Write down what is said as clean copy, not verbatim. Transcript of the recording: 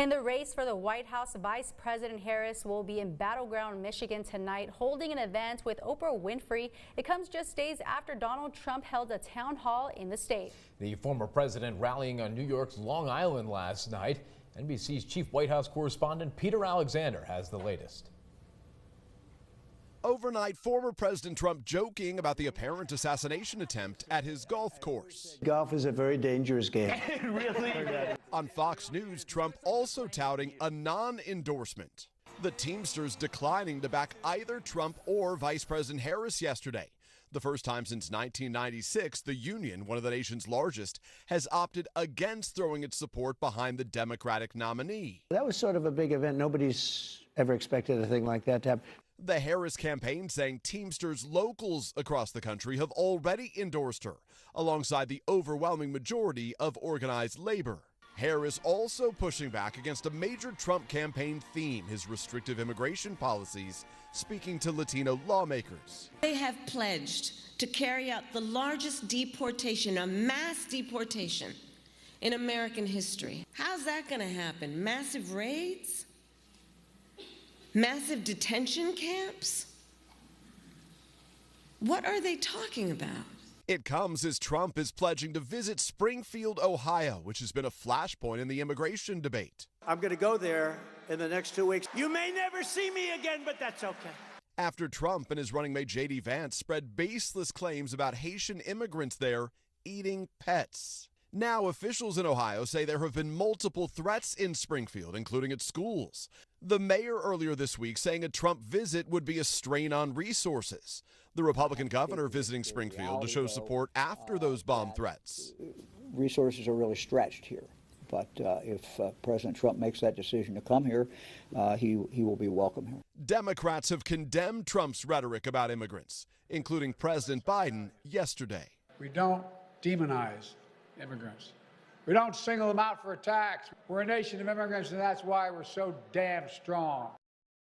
In the race for the White House, Vice President Harris will be in battleground Michigan tonight, holding an event with Oprah Winfrey. It comes just days after Donald Trump held a town hall in the state. The former president rallying on New York's Long Island last night. NBC's chief White House correspondent Peter Alexander has the latest. Overnight, former President Trump joking about the apparent assassination attempt at his golf course. Golf is a very dangerous game. Really? On Fox News, Trump also touting a non-endorsement. The Teamsters declining to back either Trump or Vice President Harris yesterday. The first time since 1996, the union, one of the nation's largest, has opted against throwing its support behind the Democratic nominee. That was sort of a big event. Nobody's ever expected a thing like that to happen. The Harris campaign saying Teamsters locals across the country have already endorsed her, alongside the overwhelming majority of organized labor. Harris also pushing back against a major Trump campaign theme, his restrictive immigration policies, speaking to Latino lawmakers. They have pledged to carry out the largest deportation, a mass deportation in American history. How's that going to happen? Massive raids? Massive detention camps? What are they talking about? It comes as Trump is pledging to visit Springfield, Ohio, which has been a flashpoint in the immigration debate. I'm going to go there in the next 2 weeks. You may never see me again, but that's okay. After Trump and his running mate J.D. Vance spread baseless claims about Haitian immigrants there eating pets. Now officials in Ohio say there have been multiple threats in Springfield, including at schools. The mayor earlier this week saying a Trump visit would be a strain on resources. The Republican governor visiting Springfield to show support after those bomb threats. Resources are really stretched here, but if President Trump makes that decision to come here, he will be welcome here. Democrats have condemned Trump's rhetoric about immigrants, including President Biden yesterday. We don't demonize immigrants. We don't single them out for attacks. We're a nation of immigrants, and that's why we're so damn strong.